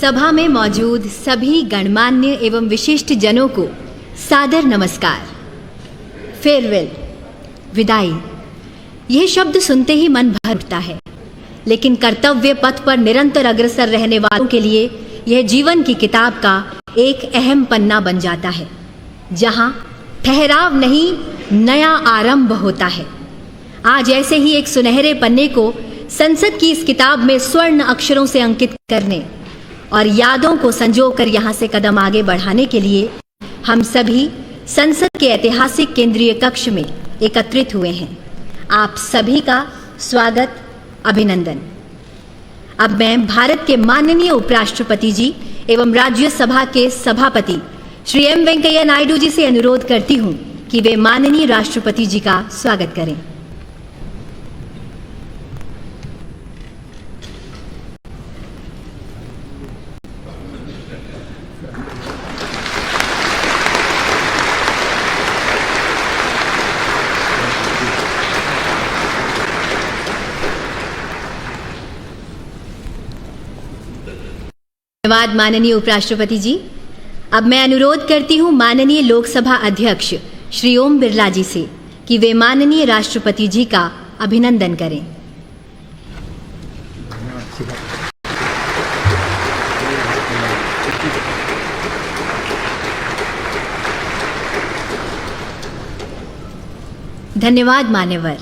सभा में मौजूद सभी गणमान्य एवं विशिष्ट जनों को सादर नमस्कार। फेयरवेल, विदाई, यह शब्द सुनते ही मन भर उठता है, लेकिन कर्तव्य पथ पर निरंतर अग्रसर रहने वालों के लिए यह जीवन की किताब का एक अहम पन्ना बन जाता है, जहां ठहराव नहीं, नया आरंभ होता है। आज ऐसे ही एक सुनहरे पन्ने को संसद की इस किताब में स्वर्ण अक्षरों से अंकित करने और यादों को संजोकर यहां से कदम आगे बढ़ाने के लिए हम सभी संसद के ऐतिहासिक केंद्रीय कक्ष में एकत्रित हुए हैं। आप सभी का स्वागत, अभिनंदन। अब मैं भारत के माननीय उपराष्ट्रपति जी एवं राज्यसभा के सभापति श्री एम वेंकैया नायडू जी से अनुरोध करती हूं कि वे माननीय राष्ट्रपति जी का स्वागत करें। धन्यवाद माननीय उपराष्ट्रपति जी। अब मैं अनुरोध करती हूं माननीय लोकसभा अध्यक्ष श्री ओम बिरला जी से कि वे माननीय राष्ट्रपति जी का अभिनंदन करें। धन्यवाद मान्यवर।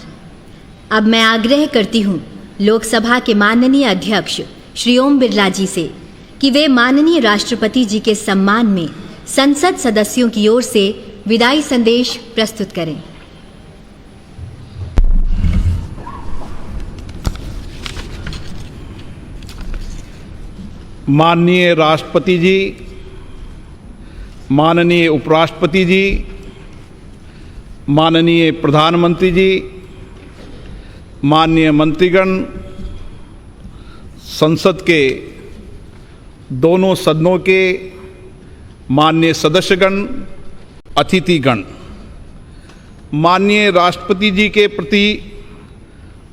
अब मैं आग्रह करती हूं लोकसभा के माननीय अध्यक्ष श्री ओम बिरला जी से कि वे माननीय राष्ट्रपति जी के सम्मान में संसद सदस्यों की ओर से विदाई संदेश प्रस्तुत करें। माननीय राष्ट्रपति जी, माननीय उपराष्ट्रपति जी, माननीय प्रधानमंत्री जी, माननीय मंत्रीगण, संसद के दोनों सदनों के माननीय सदस्यगण, अतिथिगण, माननीय राष्ट्रपति जी के प्रति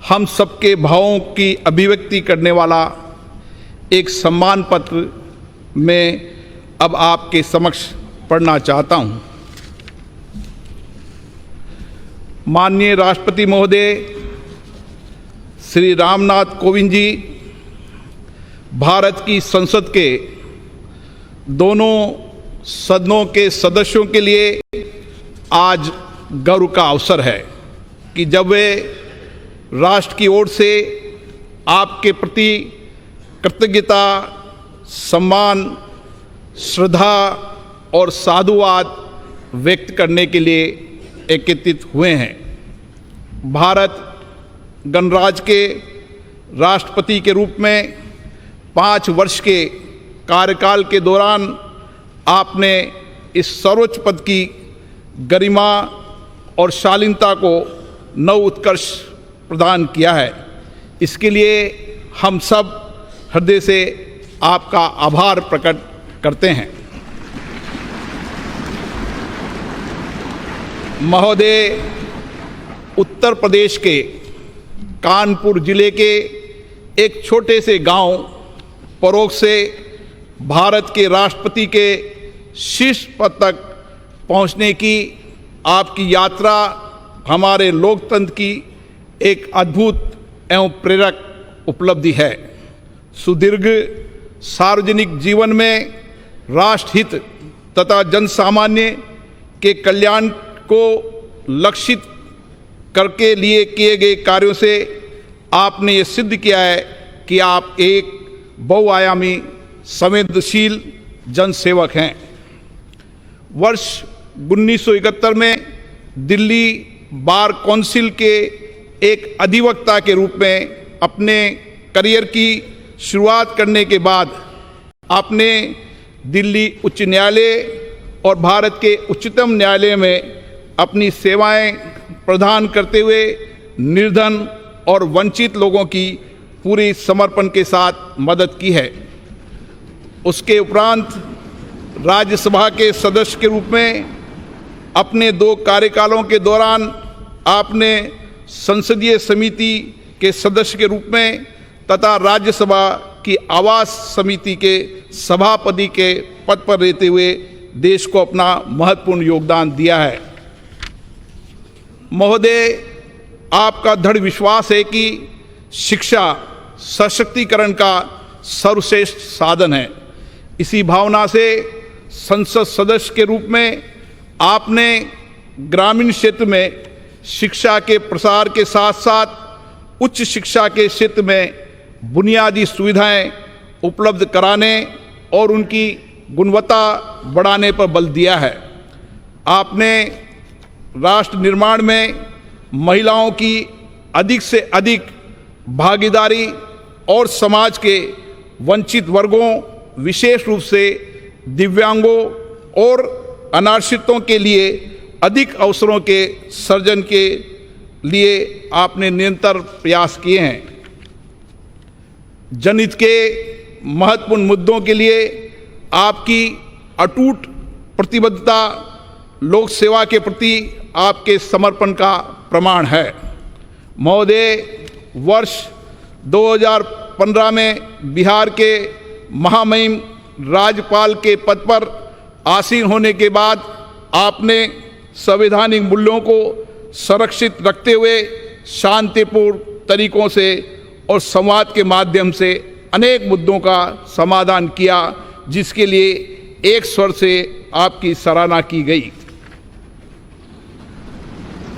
हम सबके भावों की अभिव्यक्ति करने वाला एक सम्मान पत्र मैं अब आपके समक्ष पढ़ना चाहता हूं। माननीय राष्ट्रपति महोदय श्री रामनाथ कोविंद जी, भारत की संसद के दोनों सदनों के सदस्यों के लिए आज गर्व का अवसर है कि जब वे राष्ट्र की ओर से आपके प्रति कृतज्ञता, सम्मान, श्रद्धा और साधुवाद व्यक्त करने के लिए एकत्रित हुए हैं। भारत गणराज्य के राष्ट्रपति के रूप में 5 वर्ष के कार्यकाल के दौरान आपने इस सर्वोच्च पद की गरिमा और शालीनता को नव उत्कर्ष प्रदान किया है। इसके लिए हम सब हृदय से आपका आभार प्रकट करते हैं। महोदय, उत्तर प्रदेश के कानपुर जिले के एक छोटे से गांव परोग से भारत के राष्ट्रपति के शीर्ष पद तक पहुंचने की आपकी यात्रा हमारे लोकतंत्र की एक अद्भुत एवं प्रेरक उपलब्धि है। सुदीर्घ सार्वजनिक जीवन में राष्ट्रहित तथा जनसामान्य के कल्याण को लक्षित करके लिए किए गए कार्यों से आपने ये सिद्ध किया है कि आप एक बहुआयामी संवेदनशील जनसेवक हैं। वर्ष 1971 में दिल्ली बार काउंसिल के एक अधिवक्ता के रूप में अपने करियर की शुरुआत करने के बाद आपने दिल्ली उच्च न्यायालय और भारत के उच्चतम न्यायालय में अपनी सेवाएं प्रदान करते हुए निर्धन और वंचित लोगों की पूरी समर्पण के साथ मदद की है। उसके उपरांत राज्यसभा के सदस्य के रूप में अपने 2 कार्यकालों के दौरान आपने संसदीय समिति के सदस्य के रूप में तथा राज्यसभा की आवास समिति के सभापति के पद पर रहते हुए देश को अपना महत्वपूर्ण योगदान दिया है। महोदय, आपका दृढ़ विश्वास है कि शिक्षा सशक्तिकरण का सर्वश्रेष्ठ साधन है। इसी भावना से संसद सदस्य के रूप में आपने ग्रामीण क्षेत्र में शिक्षा के प्रसार के साथ साथ उच्च शिक्षा के क्षेत्र में बुनियादी सुविधाएं उपलब्ध कराने और उनकी गुणवत्ता बढ़ाने पर बल दिया है। आपने राष्ट्र निर्माण में महिलाओं की अधिक से अधिक भागीदारी और समाज के वंचित वर्गों, विशेष रूप से दिव्यांगों और अनाश्रितों के लिए अधिक अवसरों के सृजन के लिए आपने निरंतर प्रयास किए हैं। जनहित के महत्वपूर्ण मुद्दों के लिए आपकी अटूट प्रतिबद्धता लोक सेवा के प्रति आपके समर्पण का प्रमाण है। महोदय, वर्ष 2015 में बिहार के महामहिम राज्यपाल के पद पर आसीन होने के बाद आपने संवैधानिक मूल्यों को संरक्षित रखते हुए शांतिपूर्ण तरीकों से और संवाद के माध्यम से अनेक मुद्दों का समाधान किया, जिसके लिए एक स्वर से आपकी सराहना की गई।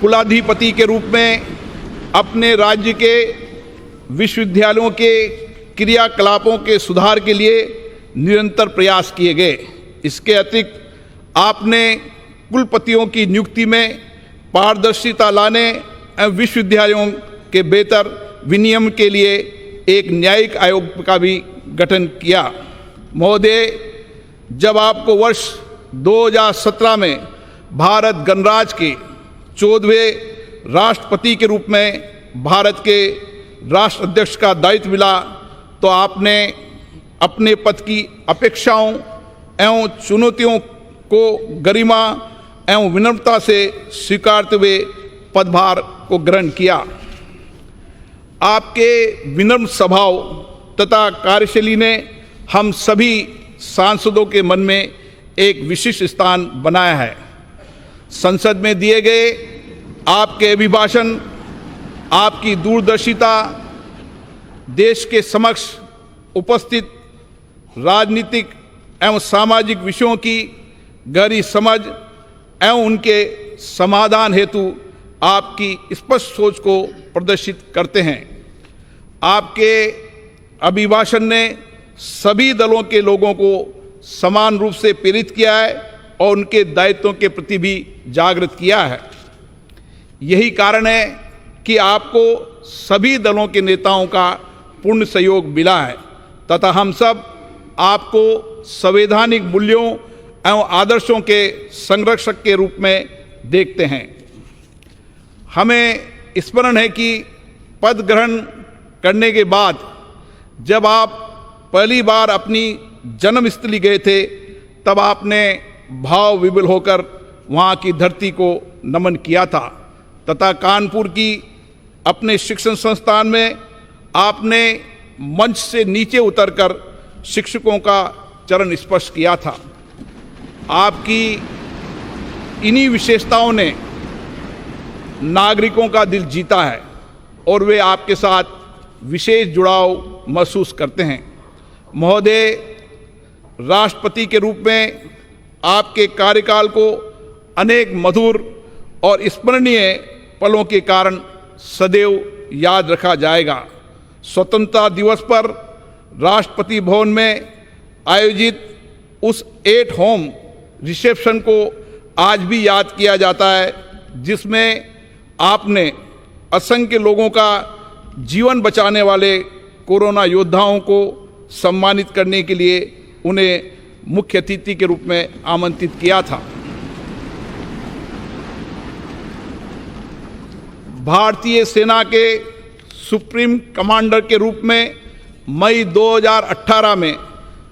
कुलाधिपति के रूप में अपने राज्य के विश्वविद्यालयों के क्रियाकलापों के सुधार के लिए निरंतर प्रयास किए गए। इसके अतिरिक्त आपने कुलपतियों की नियुक्ति में पारदर्शिता लाने एवं विश्वविद्यालयों के बेहतर विनियमन के लिए एक न्यायिक आयोग का भी गठन किया। महोदय, जब आपको वर्ष 2017 में भारत गणराज्य के 14वें राष्ट्रपति के रूप में भारत के राष्ट्राध्यक्ष का दायित्व मिला, तो आपने अपने पद की अपेक्षाओं एवं चुनौतियों को गरिमा एवं विनम्रता से स्वीकारते हुए पदभार को ग्रहण किया। आपके विनम्र स्वभाव तथा कार्यशैली ने हम सभी सांसदों के मन में एक विशिष्ट स्थान बनाया है। संसद में दिए गए आपके अभिभाषण, आपकी दूरदर्शिता देश के समक्ष उपस्थित राजनीतिक एवं सामाजिक विषयों की गहरी समझ एवं उनके समाधान हेतु आपकी स्पष्ट सोच को प्रदर्शित करते हैं। आपके अभिभाषण ने सभी दलों के लोगों को समान रूप से प्रेरित किया है और उनके दायित्वों के प्रति भी जागृत किया है। यही कारण है कि आपको सभी दलों के नेताओं का पूर्ण सहयोग मिला है तथा हम सब आपको संवैधानिक मूल्यों एवं आदर्शों के संरक्षक के रूप में देखते हैं। हमें स्मरण है कि पद ग्रहण करने के बाद जब आप पहली बार अपनी जन्मस्थली गए थे, तब आपने भाव विभोर होकर वहाँ की धरती को नमन किया था तथा कानपुर की अपने शिक्षण संस्थान में आपने मंच से नीचे उतरकर शिक्षकों का चरण स्पर्श किया था। आपकी इन्हीं विशेषताओं ने नागरिकों का दिल जीता है और वे आपके साथ विशेष जुड़ाव महसूस करते हैं। महोदय, राष्ट्रपति के रूप में आपके कार्यकाल को अनेक मधुर और स्मरणीय पलों के कारण सदैव याद रखा जाएगा। स्वतंत्रता दिवस पर राष्ट्रपति भवन में आयोजित उस एट होम रिसेप्शन को आज भी याद किया जाता है, जिसमें आपने असंख्य लोगों का जीवन बचाने वाले कोरोना योद्धाओं को सम्मानित करने के लिए उन्हें मुख्य अतिथि के रूप में आमंत्रित किया था। भारतीय सेना के सुप्रीम कमांडर के रूप में मई 2018 में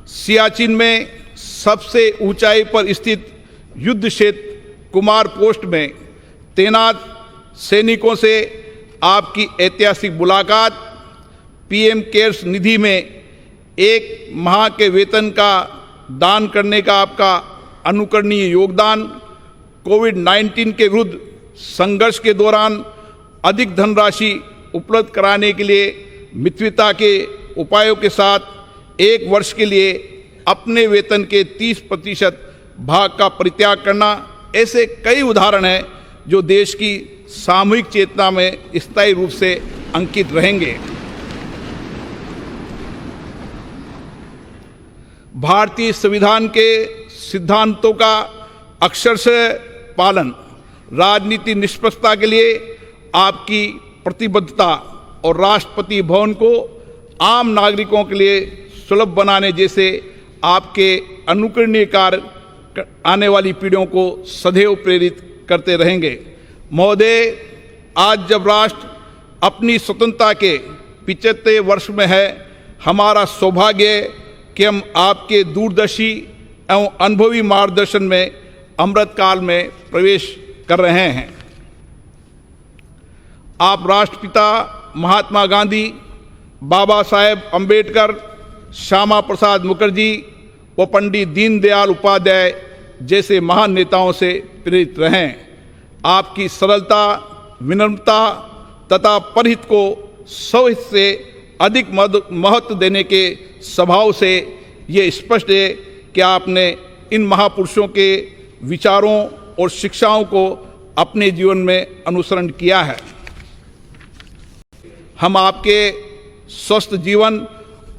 सियाचिन में सबसे ऊंचाई पर स्थित युद्ध क्षेत्र कुमार पोस्ट में तैनात सैनिकों से आपकी ऐतिहासिक मुलाकात पीएम केयर्स निधि में 1 माह के वेतन का दान करने का आपका अनुकरणीय योगदान, कोविड-19 के विरुद्ध संघर्ष के दौरान अधिक धनराशि उपलब्ध कराने के लिए मितव्ययता के उपायों के साथ 1 वर्ष के लिए अपने वेतन के 30% भाग का परित्याग करना, ऐसे कई उदाहरण हैं जो देश की सामूहिक चेतना में स्थायी रूप से अंकित रहेंगे। भारतीय संविधान के सिद्धांतों का अक्षरशः पालन, राजनीति निष्पक्षता के लिए आपकी प्रतिबद्धता और राष्ट्रपति भवन को आम नागरिकों के लिए सुलभ बनाने जैसे आपके अनुकरणीय कार्य आने वाली पीढ़ियों को सदैव प्रेरित करते रहेंगे। महोदय, आज जब राष्ट्र अपनी स्वतंत्रता के 75वें वर्ष में है, हमारा सौभाग्य है कि हम आपके दूरदर्शी एवं अनुभवी मार्गदर्शन में अमृतकाल में प्रवेश कर रहे हैं। आप राष्ट्रपिता महात्मा गांधी, बाबा साहेब अम्बेडकर, श्यामा प्रसाद मुखर्जी व पंडित दीनदयाल उपाध्याय जैसे महान नेताओं से प्रेरित रहें। आपकी सरलता, विनम्रता तथा परहित को स्वहित से अधिक महत्व देने के स्वभाव से ये स्पष्ट है कि आपने इन महापुरुषों के विचारों और शिक्षाओं को अपने जीवन में अनुसरण किया है। हम आपके स्वस्थ जीवन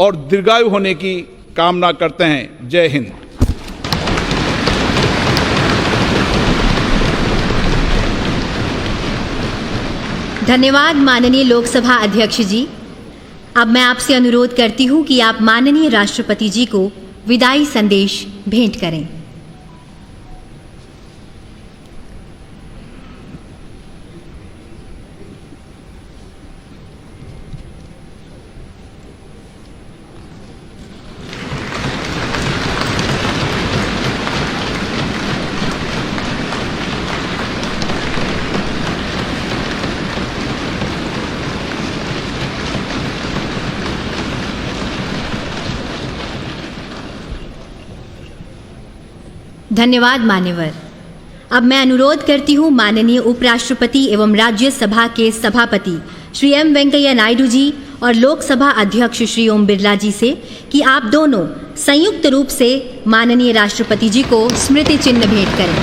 और दीर्घायु होने की कामना करते हैं। जय हिंद। धन्यवाद माननीय लोकसभा अध्यक्ष जी। अब मैं आपसे अनुरोध करती हूं कि आप माननीय राष्ट्रपति जी को विदाई संदेश भेंट करें। धन्यवाद मान्यवर। अब मैं अनुरोध करती हूँ माननीय उपराष्ट्रपति एवं राज्यसभा के सभापति श्री एम वेंकैया नायडू जी और लोकसभा अध्यक्ष श्री ओम बिरला जी से कि आप दोनों संयुक्त रूप से माननीय राष्ट्रपति जी को स्मृति चिन्ह भेंट करें।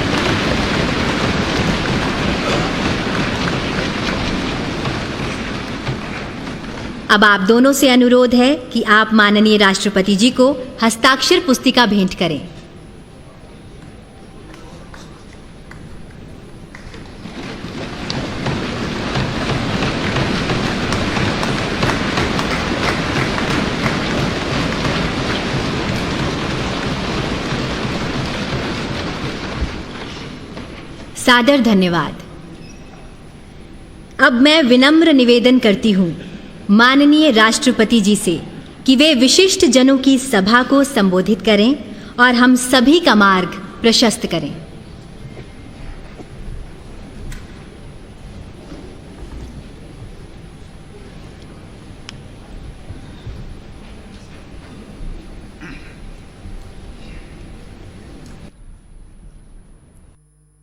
अब आप दोनों से अनुरोध है कि आप माननीय राष्ट्रपति जी को हस्ताक्षर पुस्तिका भेंट करें। सादर धन्यवाद। अब मैं विनम्र निवेदन करती हूँ माननीय राष्ट्रपति जी से कि वे विशिष्ट जनों की सभा को संबोधित करें और हम सभी का मार्ग प्रशस्त करें।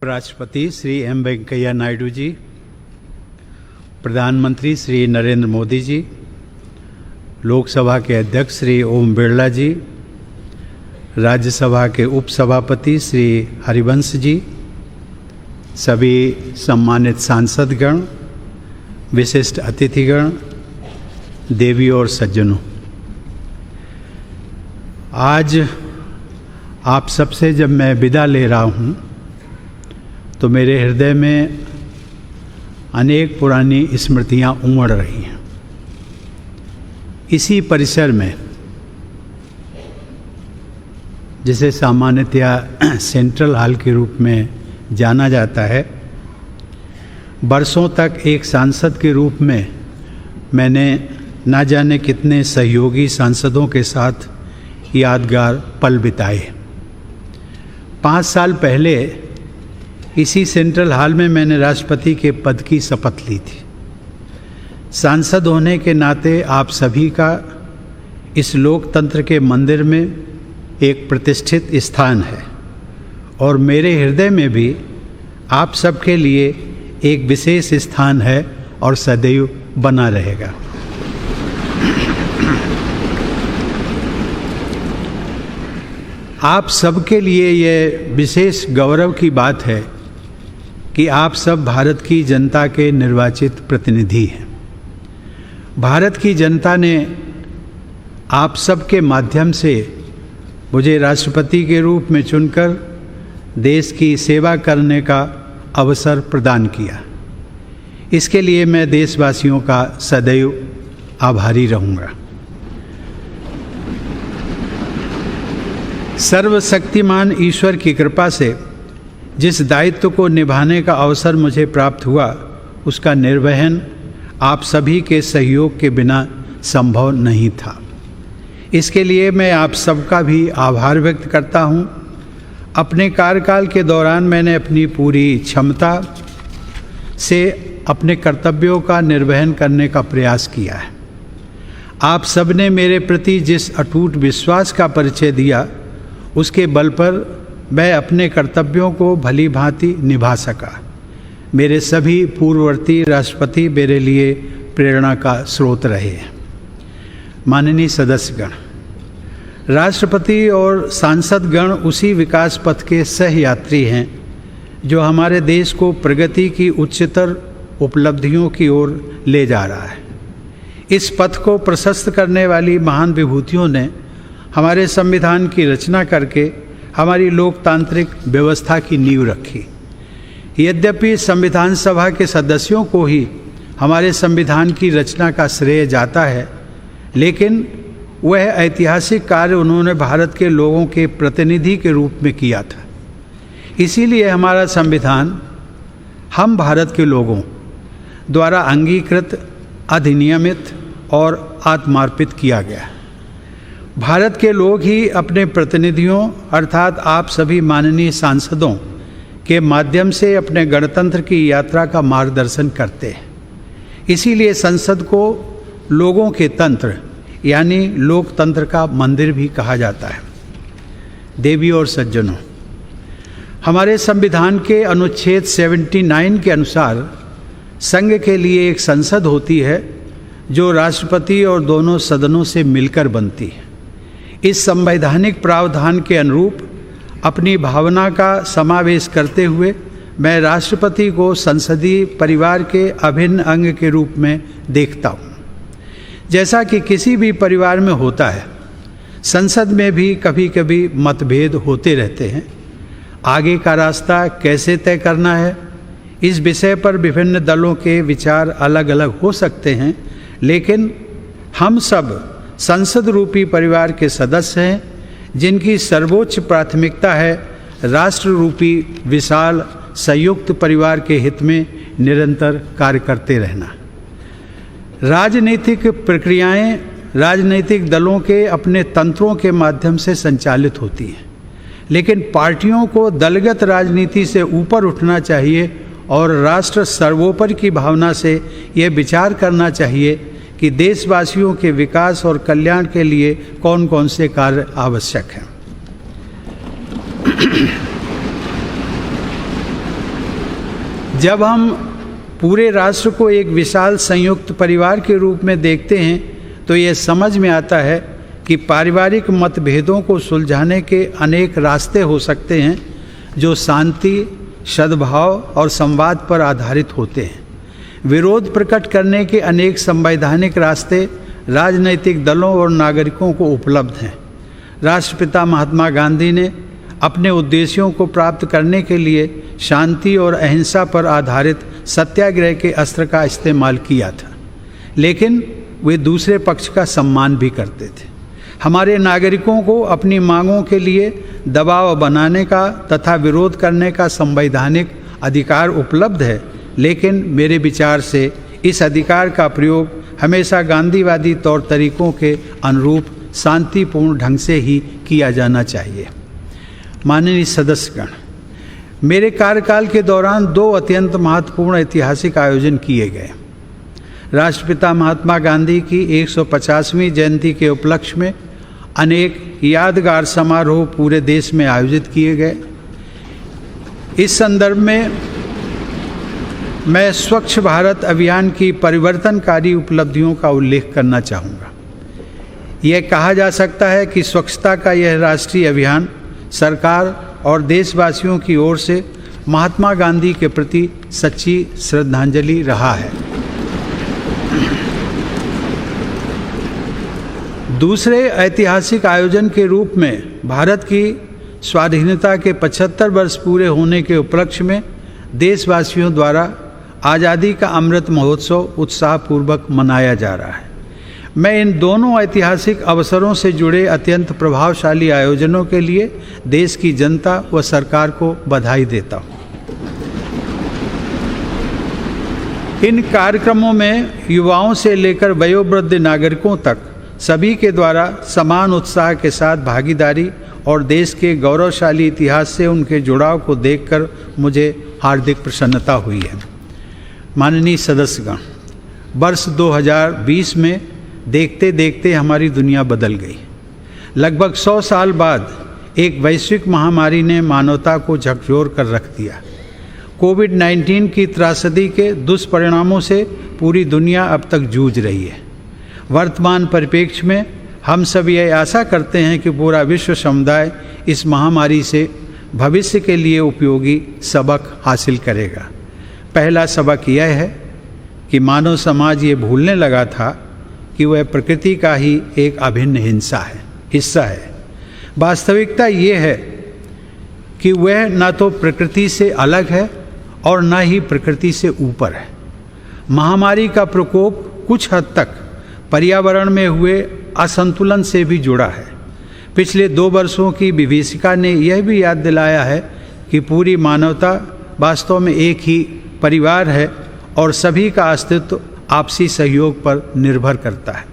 राष्ट्रपति श्री एम वेंकैया नायडू जी, प्रधानमंत्री श्री नरेंद्र मोदी जी, लोकसभा के अध्यक्ष श्री ओम बिरला जी, राज्यसभा के उपसभापति श्री हरिवंश जी, सभी सम्मानित सांसदगण, विशिष्ट अतिथिगण, देवी और सज्जनों, आज आप सबसे जब मैं विदा ले रहा हूँ तो मेरे हृदय में अनेक पुरानी स्मृतियाँ उमड़ रही हैं। इसी परिसर में, जिसे सामान्यतया सेंट्रल हॉल के रूप में जाना जाता है, बरसों तक एक सांसद के रूप में मैंने ना जाने कितने सहयोगी सांसदों के साथ यादगार पल बिताए। 5 साल पहले इसी सेंट्रल हॉल में मैंने राष्ट्रपति के पद की शपथ ली थी। सांसद होने के नाते आप सभी का इस लोकतंत्र के मंदिर में एक प्रतिष्ठित स्थान है और मेरे हृदय में भी आप सबके लिए एक विशेष स्थान है और सदैव बना रहेगा। आप सबके लिए यह विशेष गौरव की बात है कि आप सब भारत की जनता के निर्वाचित प्रतिनिधि हैं। भारत की जनता ने आप सबके माध्यम से मुझे राष्ट्रपति के रूप में चुनकर देश की सेवा करने का अवसर प्रदान किया। इसके लिए मैं देशवासियों का सदैव आभारी रहूँगा। सर्वशक्तिमान ईश्वर की कृपा से जिस दायित्व को निभाने का अवसर मुझे प्राप्त हुआ, उसका निर्वहन आप सभी के सहयोग के बिना संभव नहीं था। इसके लिए मैं आप सबका भी आभार व्यक्त करता हूँ। अपने कार्यकाल के दौरान मैंने अपनी पूरी क्षमता से अपने कर्तव्यों का निर्वहन करने का प्रयास किया है। आप सब ने मेरे प्रति जिस अटूट विश्वास का परिचय दिया, उसके बल पर मैं अपने कर्तव्यों को भली भांति निभा सका। मेरे सभी पूर्ववर्ती राष्ट्रपति मेरे लिए प्रेरणा का स्रोत रहे हैं। माननीय सदस्यगण, राष्ट्रपति और सांसदगण उसी विकास पथ के सहयात्री हैं जो हमारे देश को प्रगति की उच्चतर उपलब्धियों की ओर ले जा रहा है। इस पथ को प्रशस्त करने वाली महान विभूतियों ने हमारे संविधान की रचना करके हमारी लोकतांत्रिक व्यवस्था की नींव रखी। यद्यपि संविधान सभा के सदस्यों को ही हमारे संविधान की रचना का श्रेय जाता है, लेकिन वह ऐतिहासिक कार्य उन्होंने भारत के लोगों के प्रतिनिधि के रूप में किया था। इसीलिए हमारा संविधान हम भारत के लोगों द्वारा अंगीकृत, अधिनियमित और आत्मार्पित किया गया। भारत के लोग ही अपने प्रतिनिधियों अर्थात आप सभी माननीय सांसदों के माध्यम से अपने गणतंत्र की यात्रा का मार्गदर्शन करते हैं। इसीलिए संसद को लोगों के तंत्र यानी लोकतंत्र का मंदिर भी कहा जाता है। देवी और सज्जनों, हमारे संविधान के अनुच्छेद 79 के अनुसार संघ के लिए एक संसद होती है जो राष्ट्रपति और दोनों सदनों से मिलकर बनती है। इस संवैधानिक प्रावधान के अनुरूप अपनी भावना का समावेश करते हुए मैं राष्ट्रपति को संसदीय परिवार के अभिन्न अंग के रूप में देखता हूँ। जैसा कि किसी भी परिवार में होता है, संसद में भी कभी कभी मतभेद होते रहते हैं। आगे का रास्ता कैसे तय करना है, इस विषय पर विभिन्न दलों के विचार अलग अलग हो सकते हैं, लेकिन हम सब संसद रूपी परिवार के सदस्य हैं जिनकी सर्वोच्च प्राथमिकता है राष्ट्र रूपी विशाल संयुक्त परिवार के हित में निरंतर कार्य करते रहना। राजनीतिक प्रक्रियाएं राजनीतिक दलों के अपने तंत्रों के माध्यम से संचालित होती हैं, लेकिन पार्टियों को दलगत राजनीति से ऊपर उठना चाहिए और राष्ट्र सर्वोपरि की भावना से यह विचार करना चाहिए कि देशवासियों के विकास और कल्याण के लिए कौन कौन से कार्य आवश्यक हैं। जब हम पूरे राष्ट्र को एक विशाल संयुक्त परिवार के रूप में देखते हैं तो ये समझ में आता है कि पारिवारिक मतभेदों को सुलझाने के अनेक रास्ते हो सकते हैं जो शांति, सद्भाव और संवाद पर आधारित होते हैं। विरोध प्रकट करने के अनेक संवैधानिक रास्ते राजनीतिक दलों और नागरिकों को उपलब्ध हैं। राष्ट्रपिता महात्मा गांधी ने अपने उद्देश्यों को प्राप्त करने के लिए शांति और अहिंसा पर आधारित सत्याग्रह के अस्त्र का इस्तेमाल किया था, लेकिन वे दूसरे पक्ष का सम्मान भी करते थे। हमारे नागरिकों को अपनी मांगों के लिए दबाव बनाने का तथा विरोध करने का संवैधानिक अधिकार उपलब्ध है, लेकिन मेरे विचार से इस अधिकार का प्रयोग हमेशा गांधीवादी तौर तरीकों के अनुरूप शांतिपूर्ण ढंग से ही किया जाना चाहिए। माननीय सदस्यगण, मेरे कार्यकाल के दौरान 2 अत्यंत महत्वपूर्ण ऐतिहासिक आयोजन किए गए। राष्ट्रपिता महात्मा गांधी की 150वीं जयंती के उपलक्ष्य में अनेक यादगार समारोह पूरे देश में आयोजित किए गए। इस संदर्भ में मैं स्वच्छ भारत अभियान की परिवर्तनकारी उपलब्धियों का उल्लेख करना चाहूँगा। यह कहा जा सकता है कि स्वच्छता का यह राष्ट्रीय अभियान सरकार और देशवासियों की ओर से महात्मा गांधी के प्रति सच्ची श्रद्धांजलि रहा है। दूसरे ऐतिहासिक आयोजन के रूप में भारत की स्वाधीनता के 75 वर्ष पूरे होने के उपलक्ष्य में देशवासियों द्वारा आज़ादी का अमृत महोत्सव उत्साहपूर्वक मनाया जा रहा है। मैं इन दोनों ऐतिहासिक अवसरों से जुड़े अत्यंत प्रभावशाली आयोजनों के लिए देश की जनता व सरकार को बधाई देता हूँ। इन कार्यक्रमों में युवाओं से लेकर वयोवृद्ध नागरिकों तक सभी के द्वारा समान उत्साह के साथ भागीदारी और देश के गौरवशाली इतिहास से उनके जुड़ाव को देखकर मुझे हार्दिक प्रसन्नता हुई है। माननीय सदस्यगण, वर्ष 2020 में देखते देखते हमारी दुनिया बदल गई। लगभग 100 साल बाद एक वैश्विक महामारी ने मानवता को झकझोर कर रख दिया। कोविड-19 की त्रासदी के दुष्परिणामों से पूरी दुनिया अब तक जूझ रही है। वर्तमान परिप्रेक्ष्य में हम सब ये आशा करते हैं कि पूरा विश्व समुदाय इस महामारी से भविष्य के लिए उपयोगी सबक हासिल करेगा। पहला सबक यह है कि मानव समाज ये भूलने लगा था कि वह प्रकृति का ही एक अभिन्न हिस्सा है। वास्तविकता ये है कि वह न तो प्रकृति से अलग है और न ही प्रकृति से ऊपर है। महामारी का प्रकोप कुछ हद तक पर्यावरण में हुए असंतुलन से भी जुड़ा है। पिछले 2 वर्षों की विभीषिका ने यह भी याद दिलाया है कि पूरी मानवता वास्तव में एक ही परिवार है और सभी का अस्तित्व आपसी सहयोग पर निर्भर करता है।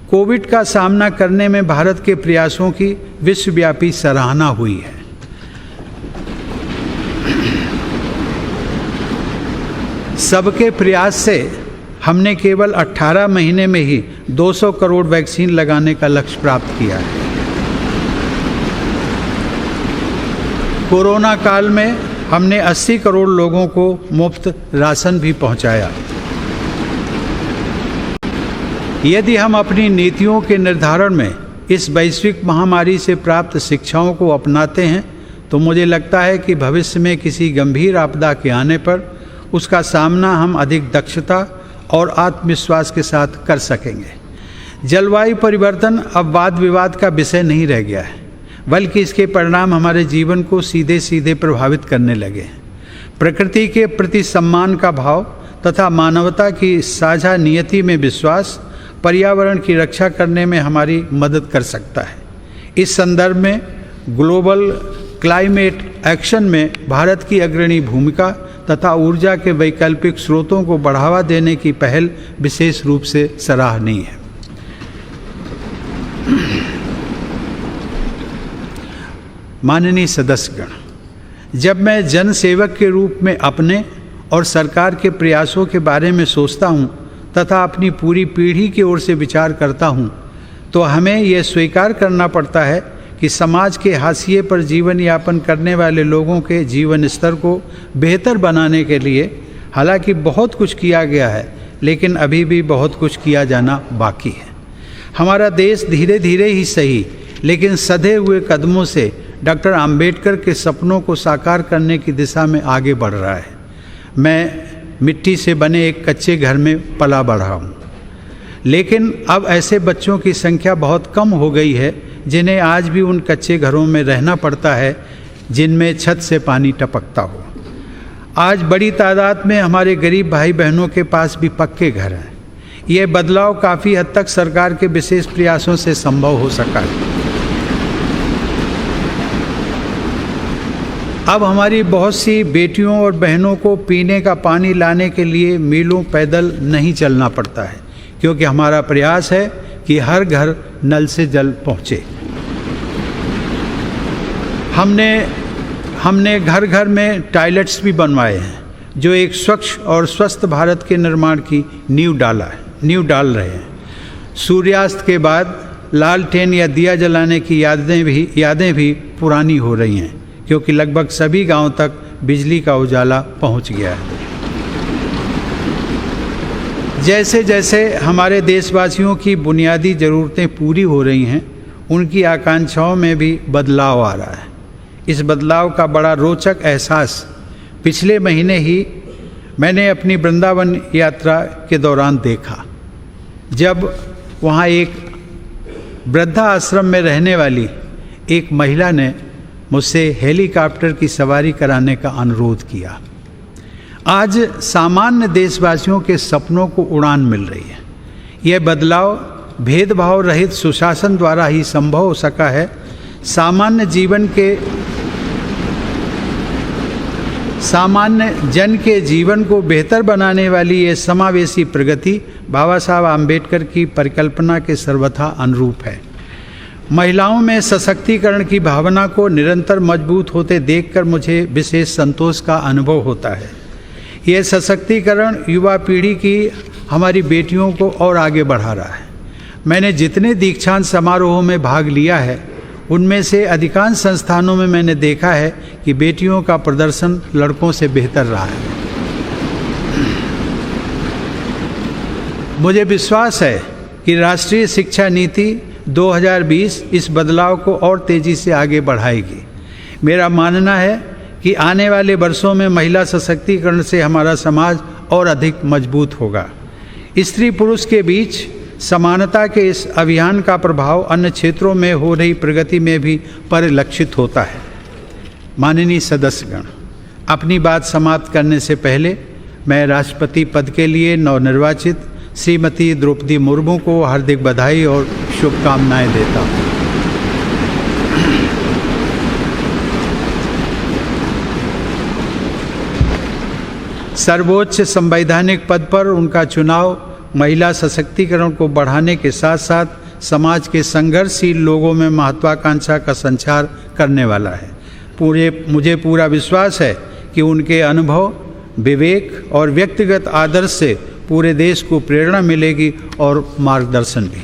कोविड का सामना करने में भारत के प्रयासों की विश्वव्यापी सराहना हुई है। सबके प्रयास से हमने केवल 18 महीने में ही 200 करोड़ वैक्सीन लगाने का लक्ष्य प्राप्त किया है। कोरोना काल में हमने 80 करोड़ लोगों को मुफ्त राशन भी पहुंचाया। यदि हम अपनी नीतियों के निर्धारण में इस वैश्विक महामारी से प्राप्त शिक्षाओं को अपनाते हैं तो मुझे लगता है कि भविष्य में किसी गंभीर आपदा के आने पर उसका सामना हम अधिक दक्षता और आत्मविश्वास के साथ कर सकेंगे। जलवायु परिवर्तन अब वाद विवाद का विषय नहीं रह गया है, बल्कि इसके परिणाम हमारे जीवन को सीधे सीधे प्रभावित करने लगे हैं। प्रकृति के प्रति सम्मान का भाव तथा मानवता की साझा नियति में विश्वास पर्यावरण की रक्षा करने में हमारी मदद कर सकता है। इस संदर्भ में ग्लोबल क्लाइमेट एक्शन में भारत की अग्रणी भूमिका तथा ऊर्जा के वैकल्पिक स्रोतों को बढ़ावा देने की पहल विशेष रूप से सराहनीय है। माननीय सदस्यगण, जब मैं जन सेवक के रूप में अपने और सरकार के प्रयासों के बारे में सोचता हूँ तथा अपनी पूरी पीढ़ी की ओर से विचार करता हूँ तो हमें यह स्वीकार करना पड़ता है कि समाज के हाशिए पर जीवन यापन करने वाले लोगों के जीवन स्तर को बेहतर बनाने के लिए हालांकि बहुत कुछ किया गया है, लेकिन अभी भी बहुत कुछ किया जाना बाकी है। हमारा देश धीरे धीरे ही सही लेकिन सधे हुए कदमों से डॉक्टर अंबेडकर के सपनों को साकार करने की दिशा में आगे बढ़ रहा है। मैं मिट्टी से बने एक कच्चे घर में पला बढ़ा हूँ, लेकिन अब ऐसे बच्चों की संख्या बहुत कम हो गई है जिन्हें आज भी उन कच्चे घरों में रहना पड़ता है जिनमें छत से पानी टपकता हो। आज बड़ी तादाद में हमारे गरीब भाई बहनों के पास भी पक्के घर हैं। यह बदलाव काफ़ी हद तक सरकार के विशेष प्रयासों से संभव हो सका है। अब हमारी बहुत सी बेटियों और बहनों को पीने का पानी लाने के लिए मीलों पैदल नहीं चलना पड़ता है, क्योंकि हमारा प्रयास है कि हर घर नल से जल पहुँचे। हमने घर घर में टॉयलेट्स भी बनवाए हैं। जो एक स्वच्छ और स्वस्थ भारत के निर्माण की नींव डाल रहे हैं। सूर्यास्त के बाद लालटेन या दिया जलाने की यादें भी पुरानी हो रही हैं, क्योंकि लगभग सभी गांवों तक बिजली का उजाला पहुंच गया है। जैसे जैसे हमारे देशवासियों की बुनियादी ज़रूरतें पूरी हो रही हैं, उनकी आकांक्षाओं में भी बदलाव आ रहा है। इस बदलाव का बड़ा रोचक एहसास पिछले महीने ही मैंने अपनी वृंदावन यात्रा के दौरान देखा, जब वहाँ एक वृद्धा आश्रम में रहने वाली एक महिला ने मुझसे हेलीकॉप्टर की सवारी कराने का अनुरोध किया। आज सामान्य देशवासियों के सपनों को उड़ान मिल रही है। यह बदलाव भेदभाव रहित सुशासन द्वारा ही संभव हो सका है। सामान्य जन के जीवन को बेहतर बनाने वाली ये समावेशी प्रगति बाबा साहब आम्बेडकर की परिकल्पना के सर्वथा अनुरूप है। महिलाओं में सशक्तिकरण की भावना को निरंतर मजबूत होते देखकर मुझे विशेष संतोष का अनुभव होता है। यह सशक्तिकरण युवा पीढ़ी की हमारी बेटियों को और आगे बढ़ा रहा है। मैंने जितने दीक्षांत समारोहों में भाग लिया है, उनमें से अधिकांश संस्थानों में मैंने देखा है कि बेटियों का प्रदर्शन लड़कों से बेहतर रहा है। मुझे विश्वास है कि राष्ट्रीय शिक्षा नीति 2020 इस बदलाव को और तेज़ी से आगे बढ़ाएगी। मेरा मानना है कि आने वाले वर्षों में महिला सशक्तिकरण से हमारा समाज और अधिक मजबूत होगा। स्त्री पुरुष के बीच समानता के इस अभियान का प्रभाव अन्य क्षेत्रों में हो रही प्रगति में भी परिलक्षित होता है। माननीय सदस्यगण, अपनी बात समाप्त करने से पहले मैं राष्ट्रपति पद के लिए नवनिर्वाचित श्रीमती द्रौपदी मुर्मू को हार्दिक बधाई और शुभकामनाएं देता हूँ। सर्वोच्च संवैधानिक पद पर उनका चुनाव महिला सशक्तिकरण को बढ़ाने के साथ साथ समाज के संघर्षशील लोगों में महत्वाकांक्षा का संचार करने वाला है। मुझे पूरा विश्वास है कि उनके अनुभव, विवेक और व्यक्तिगत आदर्श से पूरे देश को प्रेरणा मिलेगी और मार्गदर्शन भी।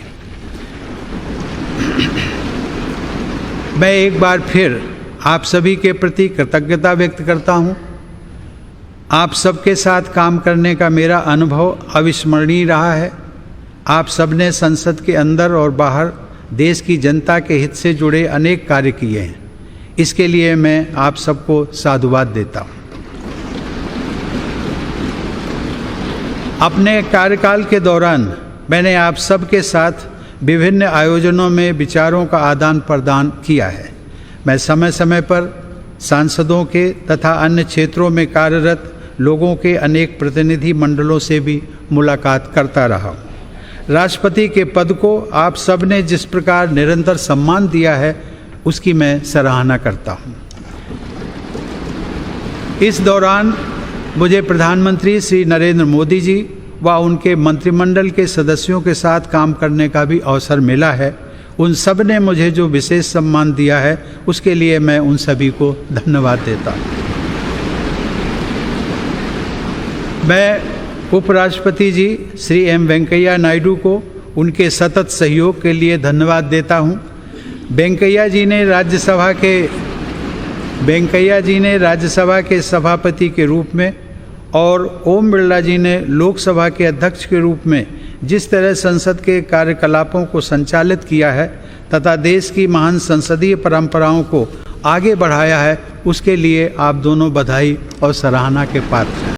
मैं एक बार फिर आप सभी के प्रति कृतज्ञता व्यक्त करता हूँ। आप सबके साथ काम करने का मेरा अनुभव अविस्मरणीय रहा है। आप सबने संसद के अंदर और बाहर देश की जनता के हित से जुड़े अनेक कार्य किए हैं। इसके लिए मैं आप सबको साधुवाद देता हूँ। अपने कार्यकाल के दौरान मैंने आप सबके साथ विभिन्न आयोजनों में विचारों का आदान प्रदान किया है। मैं समय समय पर सांसदों के तथा अन्य क्षेत्रों में कार्यरत लोगों के अनेक प्रतिनिधि मंडलों से भी मुलाकात करता रहा हूँ। राष्ट्रपति के पद को आप सब ने जिस प्रकार निरंतर सम्मान दिया है, उसकी मैं सराहना करता हूँ। इस दौरान मुझे प्रधानमंत्री श्री नरेंद्र मोदी जी व उनके मंत्रिमंडल के सदस्यों के साथ काम करने का भी अवसर मिला है। उन सब ने मुझे जो विशेष सम्मान दिया है, उसके लिए मैं उन सभी को धन्यवाद देता हूँ। मैं उपराष्ट्रपति जी श्री एम वेंकैया नायडू को उनके सतत सहयोग के लिए धन्यवाद देता हूँ। वेंकैया जी ने राज्यसभा के सभापति के रूप में और ओम बिरला जी ने लोकसभा के अध्यक्ष के रूप में जिस तरह संसद के कार्यकलापों को संचालित किया है तथा देश की महान संसदीय परंपराओं को आगे बढ़ाया है, उसके लिए आप दोनों बधाई और सराहना के पात्र हैं।